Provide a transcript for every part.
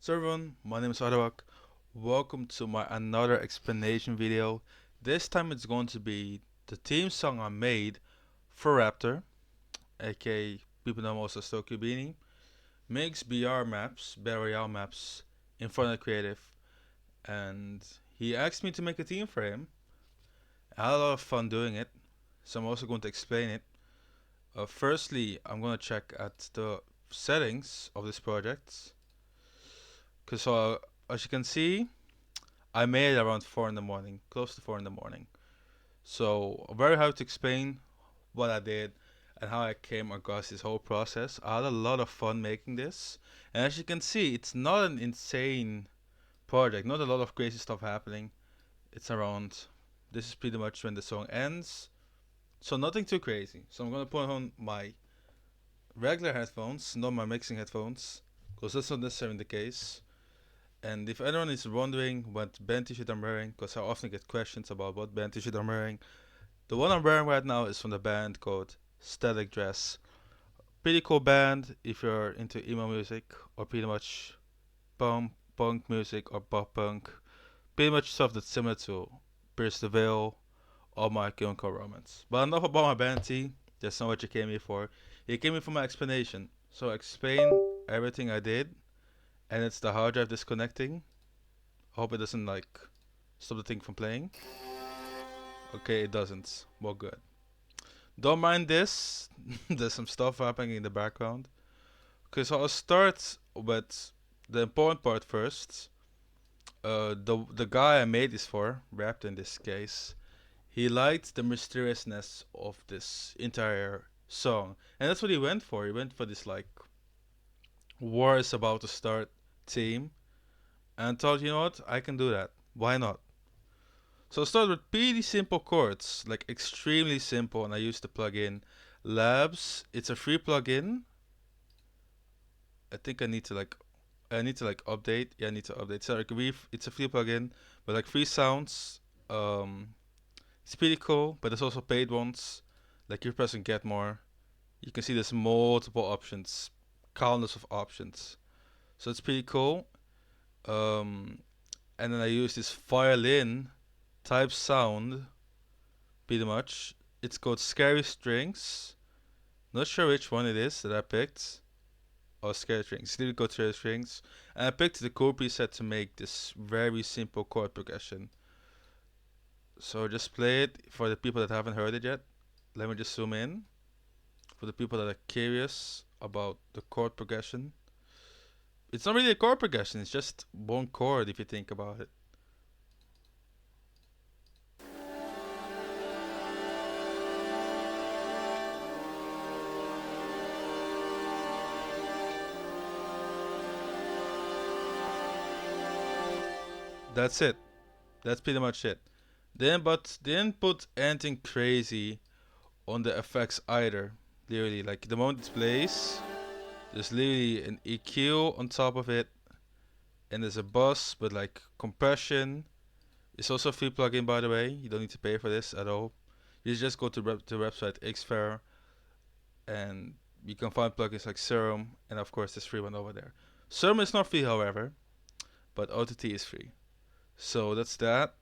So everyone, my name is Arawak. Welcome to my another explanation video. This time it's going to be the theme song I made for Raptor, aka people know most as Tokyo Beanie. Makes BR maps, Battle Royale maps in front of Creative, and he asked me to make a theme for him. I had a lot of fun doing it, so I'm also going to explain it. Firstly, I'm going to check at the settings of this project, because as you can see, I made it around 4 in the morning, close to 4 in the morning. So I'm very happy to explain what I did and how I came across this whole process. I had a lot of fun making this. And as you can see, it's not an insane project, not a lot of crazy stuff happening. It's around, this is pretty much when the song ends. So nothing too crazy. So I'm gonna put on my regular headphones, not my mixing headphones, because that's not necessarily the case. And if anyone is wondering what band t-shirt I'm wearing, because I often get questions about what band t-shirt I'm wearing, the one I'm wearing right now is from the band called Static Dress. Pretty cool band if you're into emo music or pretty much punk music or pop punk. Pretty much stuff that's similar to Pierce the Veil or My Chemical Romance. But enough about my band T. That's not what you came here for. You came here for my explanation. So I explain everything I did, and it's the hard drive disconnecting. I hope it doesn't like stop the thing from playing. Okay, it doesn't. Well, good. Don't mind this. There's some stuff happening in the background. Okay, so I'll start with the important part first. The guy I made this for, Raptor in this case, he liked the mysteriousness of this entire song, and that's what he went for. He went for this like war is about to start theme, and thought, you know what, I can do that. Why not? So I started with pretty simple chords, like extremely simple, and I used the plugin Labs. It's a free plugin. I think I need to like update. Yeah, I need to update. So like it's a free plugin, but like free sounds. It's pretty cool, but there's also paid ones. Like you press and get more. You can see there's multiple options, countless of options. So it's pretty cool. Um, and then I use this violin type sound, pretty much. It's called Scary Strings. Not sure which one it is that I picked. Oh, Scary Strings. Did go Scary Strings. And I picked the chord preset to make this very simple chord progression. So just play it for the people that haven't heard it yet. Let me just zoom in. For the people that are curious about the chord progression. It's not really a chord progression, it's just one chord if you think about it. That's it. That's pretty much it. But didn't put anything crazy on the effects either. Literally, like the moment it plays, there's literally an EQ on top of it, and there's a bus with like compression. It's also a free plugin, by the way. You don't need to pay for this at all. You just go to the website Xfair, and you can find plugins like Serum, and of course this free one over there. Serum is not free, however, but OTT is free. So that's that.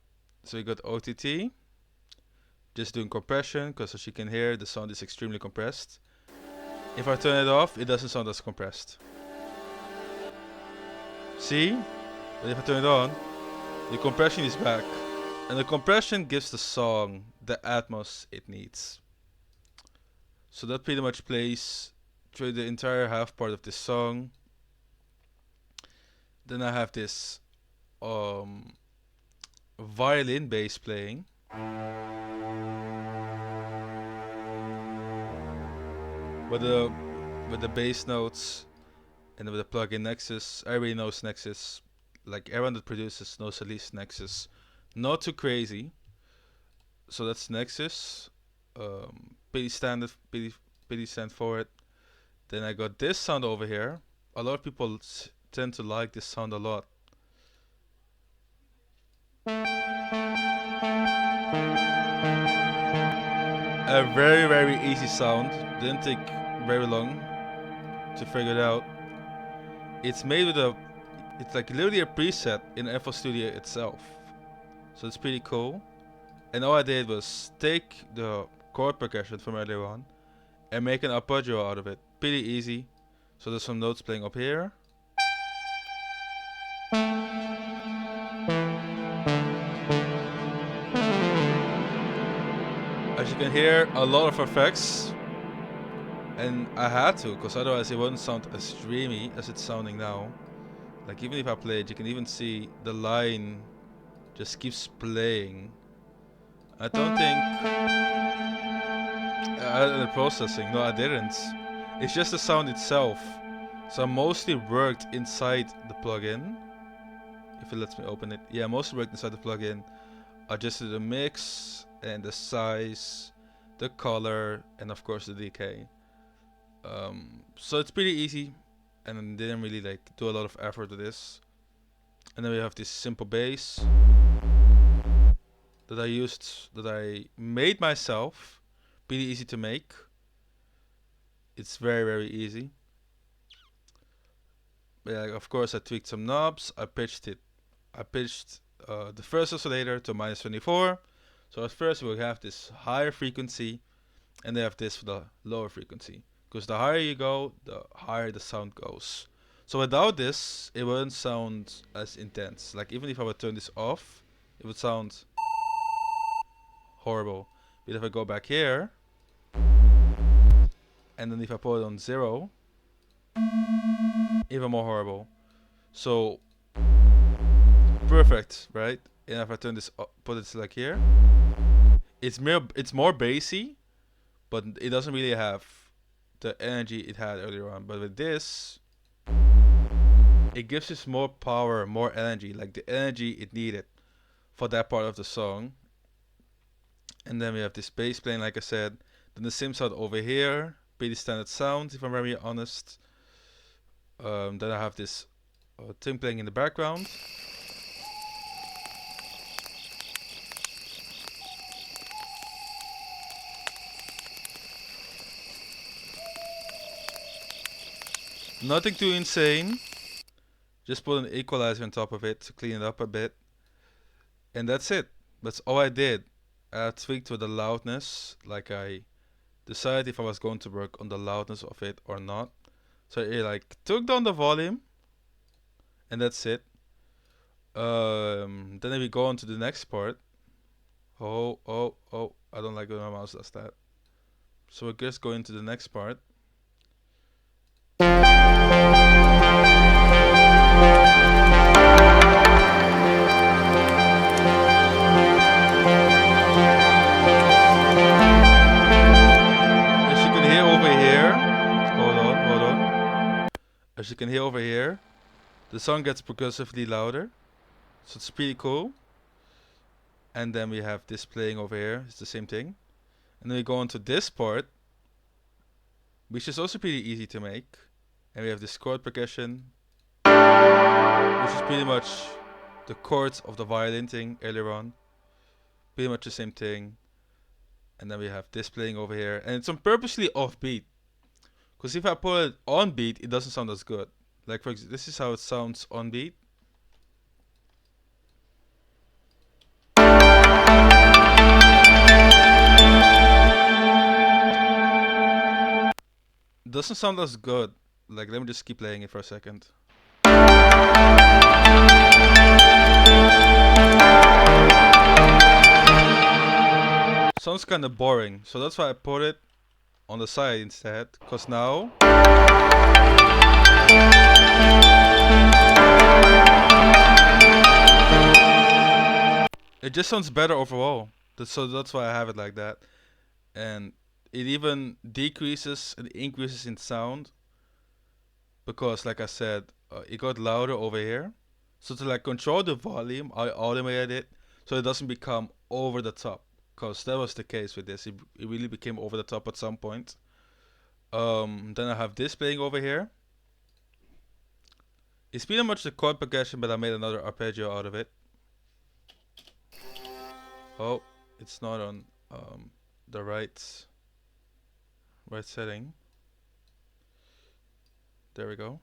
So we got OTT, just doing compression, because as you can hear, the sound is extremely compressed. If I turn it off, it doesn't sound as compressed. See? But if I turn it on, the compression is back. And the compression gives the song the atmos it needs. So that pretty much plays through the entire half part of this song. Then I have this violin bass playing. With the bass notes and with the plugin Nexus. Everybody knows Nexus. Like everyone that produces knows at least Nexus. Not too crazy. So that's Nexus. Pretty standard, pretty stand for it. Then I got this sound over here. A lot of people tend to like this sound a lot. A very easy sound. Didn't take very long to figure it out. It's made with a it's like literally a preset in FL Studio itself. So it's pretty cool. And all I did was take the chord progression from earlier on and make an arpeggio out of it. Pretty easy. So there's some notes playing up here. As you can hear, a lot of effects. And I had to, because otherwise it wouldn't sound as dreamy as it's sounding now. Like even if I play it, you can even see the line just keeps playing. I don't think I added the processing. No, I didn't. It's just the sound itself. So I mostly worked inside the plugin. If it lets me open it. Yeah, I mostly worked inside the plugin. Adjusted the mix and the size, the color, and of course the decay. So it's pretty easy, and didn't really like do a lot of effort to this. And then we have this simple bass that I made myself. Pretty easy to make. It's very easy. Yeah, of course I tweaked some knobs. I pitched the first oscillator to -24. So at first we'll have this higher frequency, and they have this for the lower frequency. Because the higher you go, the higher the sound goes. So without this, it wouldn't sound as intense. Like even if I would turn this off, it would sound horrible. But if I go back here, and then if I put it on 0, even more horrible. So perfect, right? And if I turn this up, put it like here, it's more bassy, but it doesn't really have the energy it had earlier on. But with this, it gives us more power, more energy, like the energy it needed for that part of the song. And then we have this bass playing, like I said. Then the sim sound over here, pretty standard sound, if I'm very honest. Then I have this thing playing in the background. Nothing too insane. Just put an equalizer on top of it to clean it up a bit. And that's it. That's all I did. I tweaked with the loudness, like I decided if I was going to work on the loudness of it or not. So I like took down the volume, and that's it. Then we go on to the next part. Oh, I don't like when my mouse does that. So we're just going to the next part. As you can hear over here, hold on. As you can hear over here, the song gets progressively louder. So it's pretty cool. And then we have this playing over here. It's the same thing. And then we go on to this part, which is also pretty easy to make. And we have this chord progression, which is pretty much the chords of the violin thing earlier on. Pretty much the same thing. And then we have this playing over here. And it's on purposely offbeat. Because if I put it on beat, it doesn't sound as good. Like for example, this is how it sounds on beat. Doesn't sound as good. Like, let me just keep playing it for a second. Sounds kind of boring, so that's why I put it on the side instead. Cause now it just sounds better overall. So that's why I have it like that. And it even decreases and increases in sound. Because like I said, it got louder over here. So to like control the volume, I automated it so it doesn't become over the top. Because that was the case with this. It really became over the top at some point. Then I have this playing over here. It's pretty much the chord progression, but I made another arpeggio out of it. Oh, it's not on the right setting. There we go.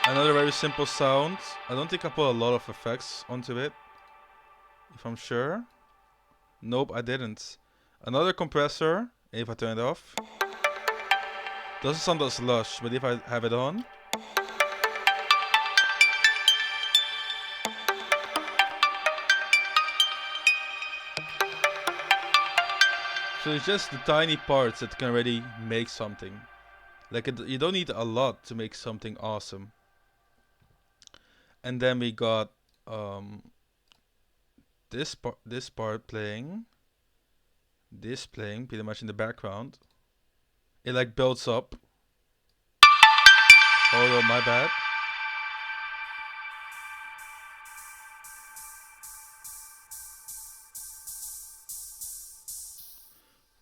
Another very simple sound. I don't think I put a lot of effects onto it, if I'm sure. Nope, I didn't. Another compressor, if I turn it off. Doesn't sound as lush, but if I have it on. So it's just the tiny parts that can already make something. Like you don't need a lot to make something awesome. And then we got this part playing. This playing pretty much in the background. It like builds up. Oh, my bad.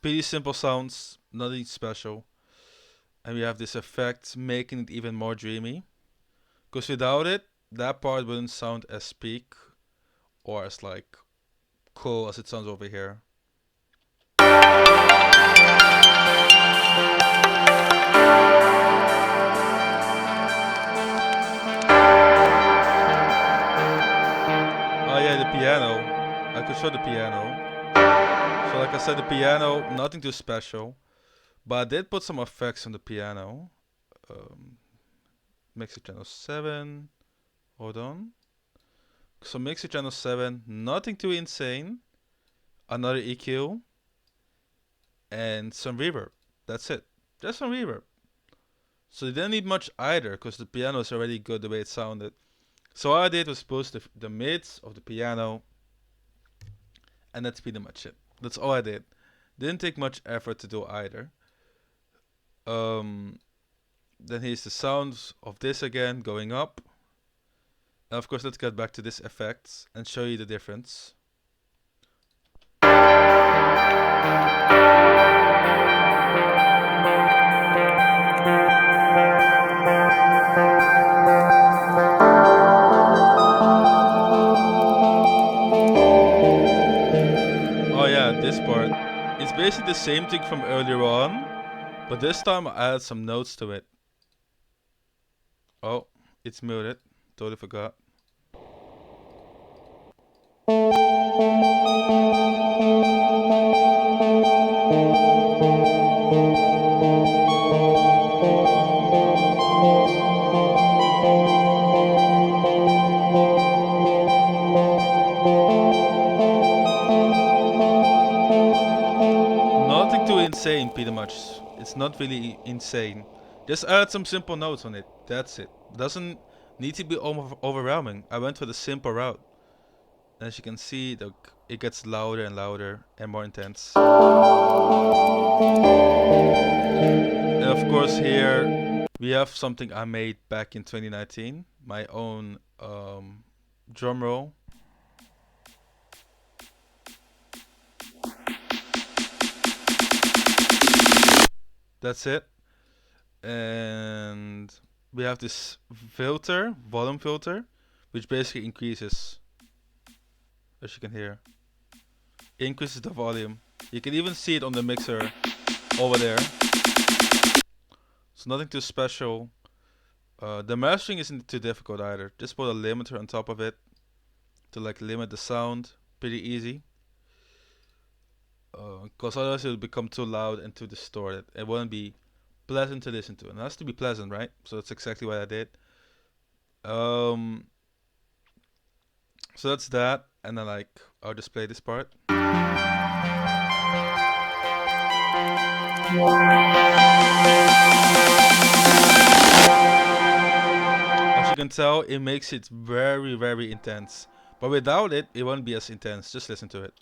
Pretty simple sounds, nothing special. And we have this effect making it even more dreamy. Because without it, that part wouldn't sound as peak or as like cool as it sounds over here. Oh yeah, the piano. I could show the piano. So like I said, the piano, nothing too special. But I did put some effects on the piano. Mixer channel 7. Hold on. So mixer channel 7, nothing too insane. Another EQ. And some reverb. That's it. Just some reverb. So you didn't need much either, because the piano is already good the way it sounded. So all I did was boost the mids of the piano. And that's pretty much it. That's all I did. Didn't take much effort to do either. Then here's the sounds of this again going up. And of course, let's get back to this effect and show you the difference. Oh yeah, this part. It's basically the same thing from earlier on, but this time I added some notes to it. Oh, it's muted. Totally forgot. Nothing too insane, pretty much. It's not really insane. Just add some simple notes on it. That's it. Doesn't need to be overwhelming. I went for the simple route. As you can see, it gets louder and louder and more intense. And of course here we have something I made back in 2019. My own drum roll. That's it. And we have this filter, volume filter, which basically increases, as you can hear, increases the volume. You can even see it on the mixer over there. So nothing too special. The mastering isn't too difficult either. Just put a limiter on top of it to like limit the sound. Pretty easy. Because otherwise it will become too loud and too distorted. It wouldn't be pleasant to listen to. And it has to be pleasant, right? So that's exactly what I did. So that's that. And then like I'll just play this part. As you can tell, it makes it very, very intense. But without it, it won't be as intense. Just listen to it.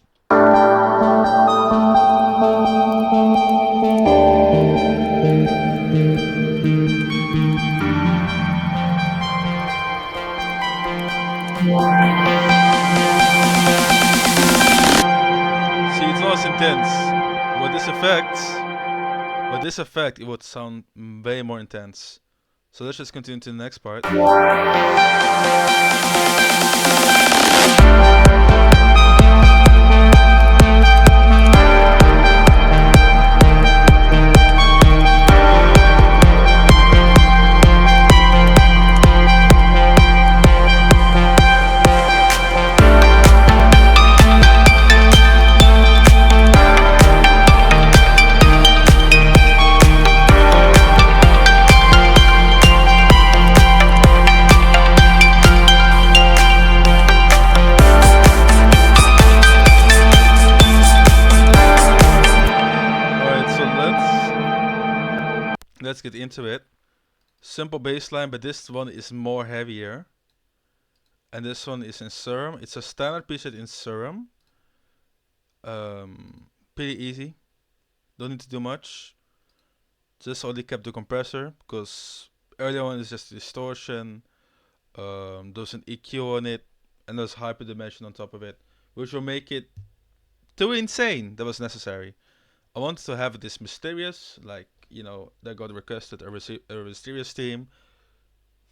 See, it's not as intense. With this effect, it would sound way more intense. So let's just continue to the next part. let's get into it. Simple bass line, but this one is more heavier. And this one is in Serum. It's a standard preset in Serum. Pretty easy. Don't need to do much. Just only kept the compressor because earlier one is just distortion. There's an EQ on it, and there's hyperdimension on top of it, which will make it too insane. That was necessary. I wanted to have this mysterious, like that got requested a mysterious theme,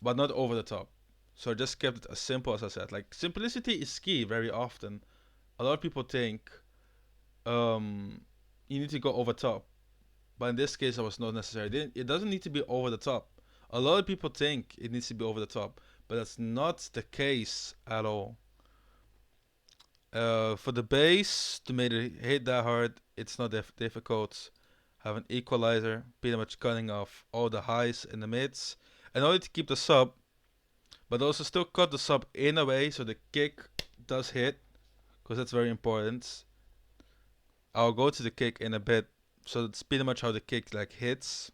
but not over the top. So I just kept it as simple as I said. Like simplicity is key. Very often, a lot of people think you need to go over top, but in this case, it was not necessary. It doesn't need to be over the top. A lot of people think it needs to be over the top, but that's not the case at all. For the bass, to make it hit that hard, it's not difficult. Have an equalizer, pretty much cutting off all the highs and the mids, in order to keep the sub, but also still cut the sub in a way so the kick does hit, because that's very important. I'll go to the kick in a bit, so that's pretty much how the kick like hits.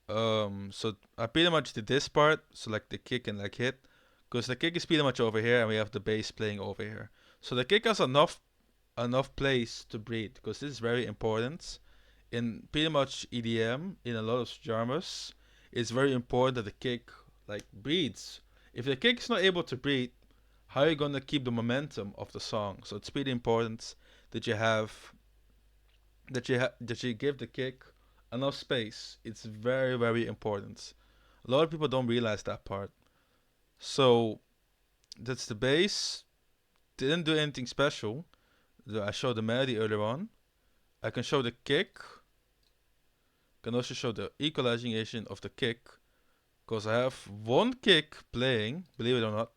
So I pretty much did this part, so like the kick and like hit, because the kick is pretty much over here and we have the bass playing over here. So the kick has enough place to breathe, because this is very important. In pretty much EDM, in a lot of genres, it's very important that the kick like breathes. If the kick is not able to breathe, how are you gonna keep the momentum of the song? So it's pretty important that you give the kick enough space. It's very, very important. A lot of people don't realize that part. So that's the bass. Didn't do anything special. I showed the melody earlier on. I can show the kick. Can also show the equalization of the kick, because I have one kick playing, believe it or not.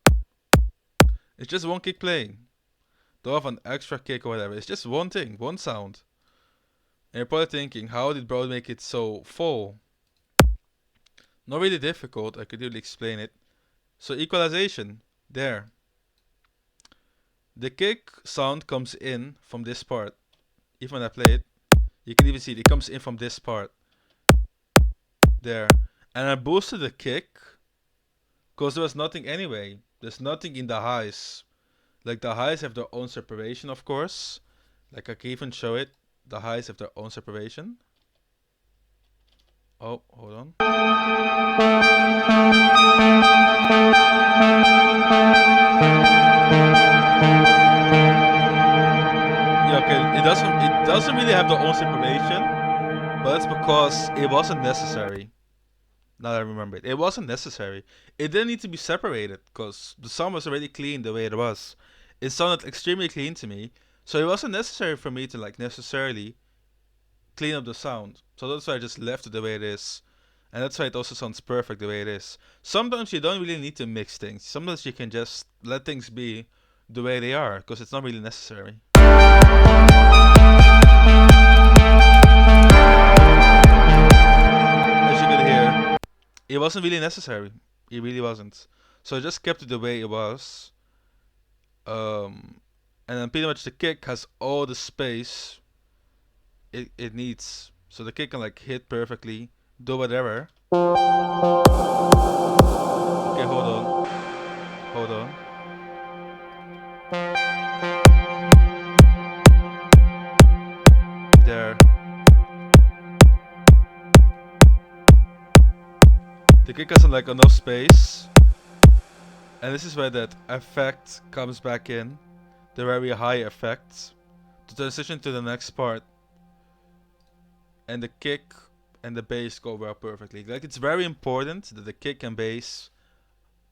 It's just one kick playing. Don't have an extra kick or whatever. It's just one thing, one sound. And you're probably thinking, how did bro make it so full? Not really difficult, I could really explain it. So equalization, there. The kick sound comes in from this part. Even when I play it, you can even see it comes in from this part. There. And I boosted the kick, because there was nothing anyway. There's nothing in the highs. Like the highs have their own separation, of course. Like I can even show it. The highs have their own separation. Oh, hold on. Yeah, okay. It doesn't really have their own separation, but that's because it wasn't necessary. Now that I remember it, it wasn't necessary. It didn't need to be separated because the sound was already clean the way it was. It sounded extremely clean to me, so it wasn't necessary for me to like necessarily clean up the sound. So that's why I just left it the way it is. And that's why it also sounds perfect the way it is. Sometimes you don't really need to mix things. Sometimes you can just let things be the way they are, because it's not really necessary. As you can hear, it wasn't really necessary. It really wasn't. So I just kept it the way it was. And then pretty much the kick has all the space it needs. So the kick can like hit perfectly, do whatever. Okay, hold on. Hold on. There. The kick has like enough space. And this is where that effect comes back in. The very high effect. To transition to the next part. And the kick and the bass go well perfectly. Like it's very important that the kick and bass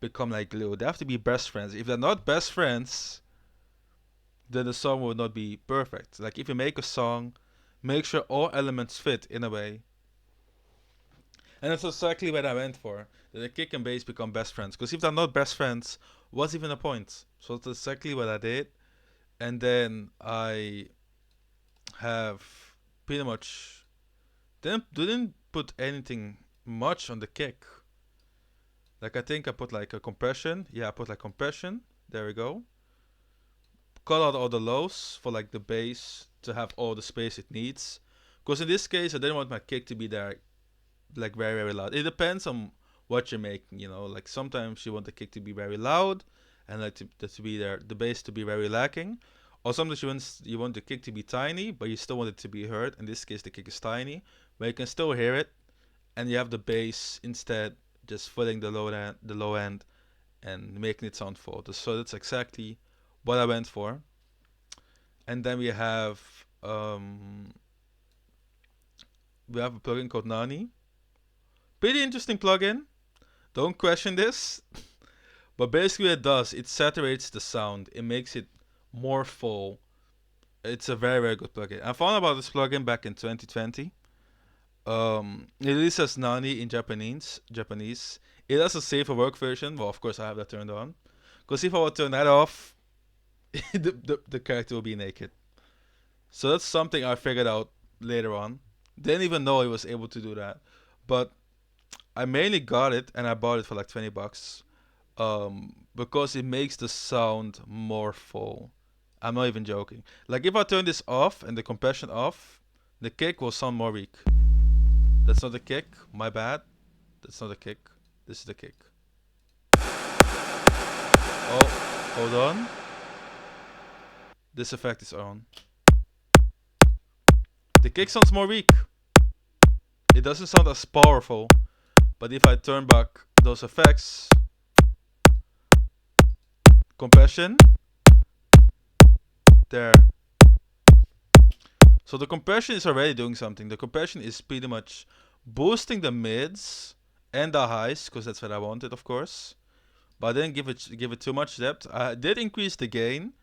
become like glue. They have to be best friends. If they're not best friends, then the song will not be perfect. Like if you make a song, make sure all elements fit in a way. And that's exactly what I went for. That the kick and bass become best friends. Because if they're not best friends, what's even the point? So that's exactly what I did. And then I have pretty much didn't put anything much on the kick. Like I think I put like a compression. Yeah, I put like compression. There we go. Cut out all the lows for like the bass to have all the space it needs. Because in this case, I didn't want my kick to be there like very loud. It depends on what you're making. Like sometimes you want the kick to be very loud, and like to be there, the bass to be very lacking. Or sometimes you want the kick to be tiny, but you still want it to be heard. In this case, the kick is tiny, but you can still hear it, and you have the bass instead just filling the low end, and making it sound full. So that's exactly what I went for. And then we have a plugin called Nani. Pretty interesting plugin. Don't question this. But basically, what it does, it saturates the sound. It makes it more full. It's a very, very good plugin. I found about this plugin back in 2020. It really says Nani in Japanese. It has a safe for work version. Well, of course, I have that turned on. Because if I would turn that off, the character will be naked. So that's something I figured out later on. Didn't even know I was able to do that. But I mainly got it, and I bought it for like $20. Because it makes the sound more full. I'm not even joking. Like if I turn this off and the compression off, the kick will sound more weak. That's not the kick. My bad. That's not the kick. This is the kick. Oh, hold on. This effect is on. The kick sounds more weak. It doesn't sound as powerful. But if I turn back those effects, compression, there. So the compression is already doing something. The compression is pretty much boosting the mids and the highs, because that's what I wanted, of course. But I didn't give it too much depth. I did increase the gain,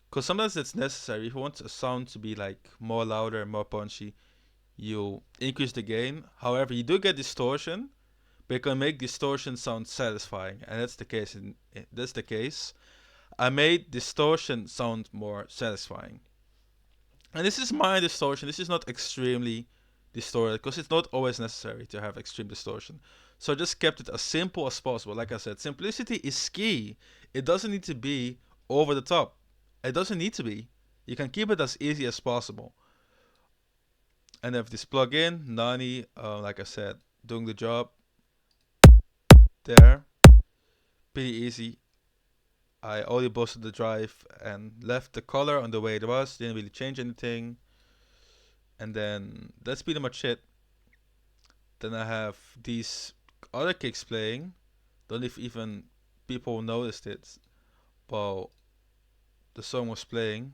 because sometimes it's necessary. If you want a sound to be like more louder and more punchy, you increase the gain. However, you do get distortion, but you can make distortion sound satisfying, and that's the case. That's the case. I made distortion sound more satisfying. And this is my distortion. This is not extremely distorted, because it's not always necessary to have extreme distortion. So I just kept it as simple as possible. Like I said, simplicity is key. It doesn't need to be over the top. It doesn't need to be. You can keep it as easy as possible. And if this plugin, Nani, like I said, doing the job there, pretty easy. I only boosted the drive and left the color on the way it was. Didn't really change anything. And then that's pretty much it. Then I have these other kicks playing. Don't know if even people noticed it while the song was playing.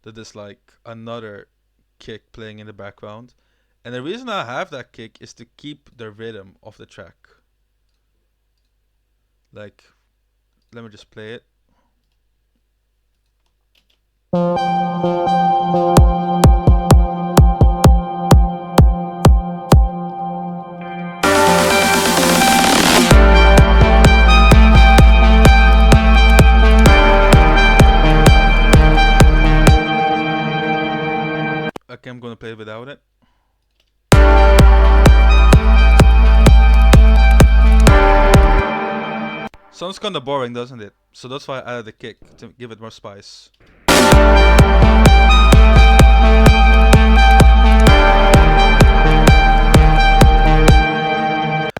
That is like another kick playing in the background. And the reason I have that kick is to keep the rhythm of the track. Like, let me just play it. Okay, I'm gonna play it without it. Sounds kinda boring, doesn't it? So that's why I added the kick, to give it more spice.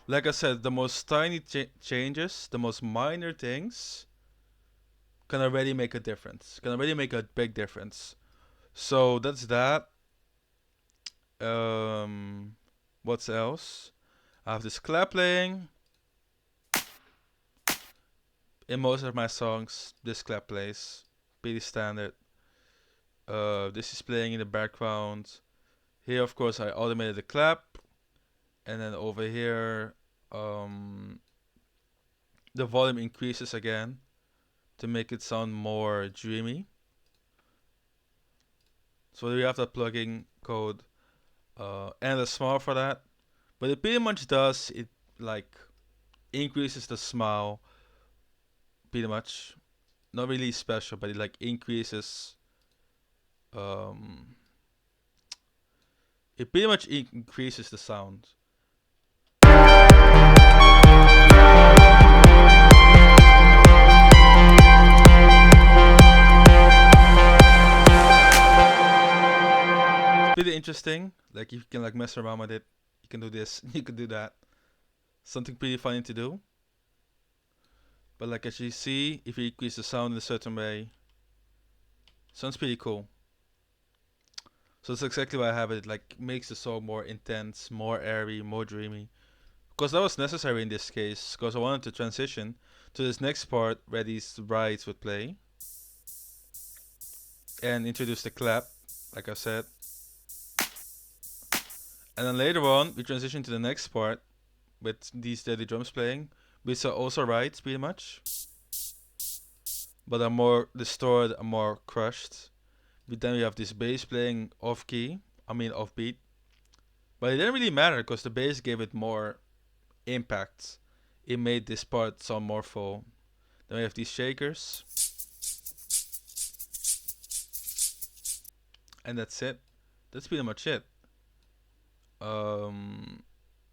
Like I said, the most tiny changes, the most minor things, can already make a difference. Can already make a big difference. So that's that. What else? I have this clap playing. In most of my songs, this clap plays. Pretty standard. This is playing in the background. Here, of course, I automated the clap. And then over here, the volume increases again to make it sound more dreamy. So we have that plugin code Endless Smile for that. But it pretty much does, it like increases the smile pretty much. Not really special, but it like increases, it pretty much increases the sound. It's pretty interesting. Like you can like mess around with it. You can do this, you can do that. Something pretty funny to do. But like as you see, if you increase the sound in a certain way, sounds pretty cool. So that's exactly why I have it. Like makes the song more intense, more airy, more dreamy. Because that was necessary in this case. Because I wanted to transition to this next part where these rides would play and introduce the clap, like I said. And then later on, we transition to the next part with these steady drums playing, which are also rides pretty much, but are more distorted and more crushed. But then we have this bass playing off key, off beat. But it didn't really matter because the bass gave it more impact. It made this part sound more full. Then we have these shakers, and that's it. That's pretty much it. Um,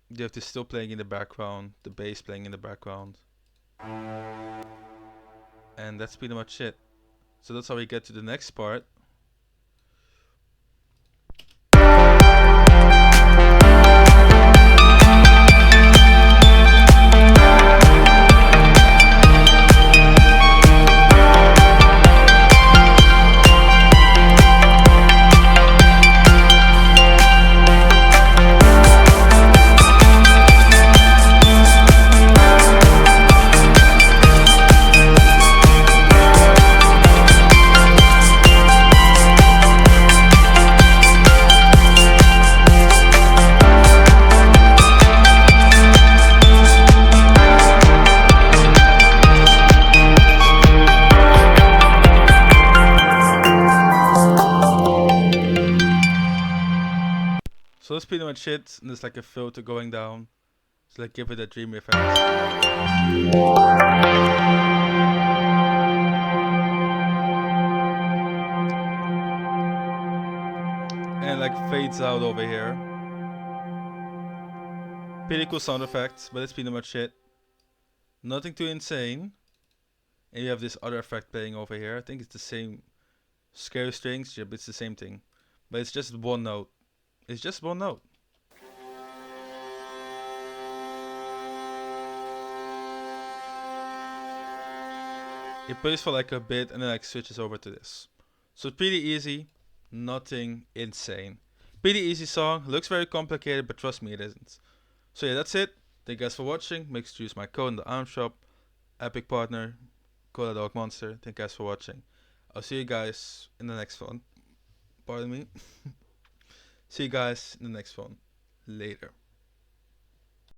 you have this still playing in the background, the bass playing in the background, and that's pretty much it. So that's how we get to the next part. So that's pretty much it. And there's like a filter going down. So like give it a dreamy effect. And like fades out over here. Pretty cool sound effects, but that's pretty much it. Nothing too insane. And you have this other effect playing over here. I think it's the same scary strings, yeah, but it's the same thing. But it's just one note. It's just one note. It plays for like a bit and then like switches over to this. So it's pretty easy, nothing insane. Pretty easy song, looks very complicated, but trust me, it isn't. So yeah, that's it. Thank you guys for watching. Make sure to use my code in the arm shop. Epic partner, Cola Dog Monster. Thank you guys for watching. I'll see you guys in the next one. Pardon me. See you guys in the next one. Later.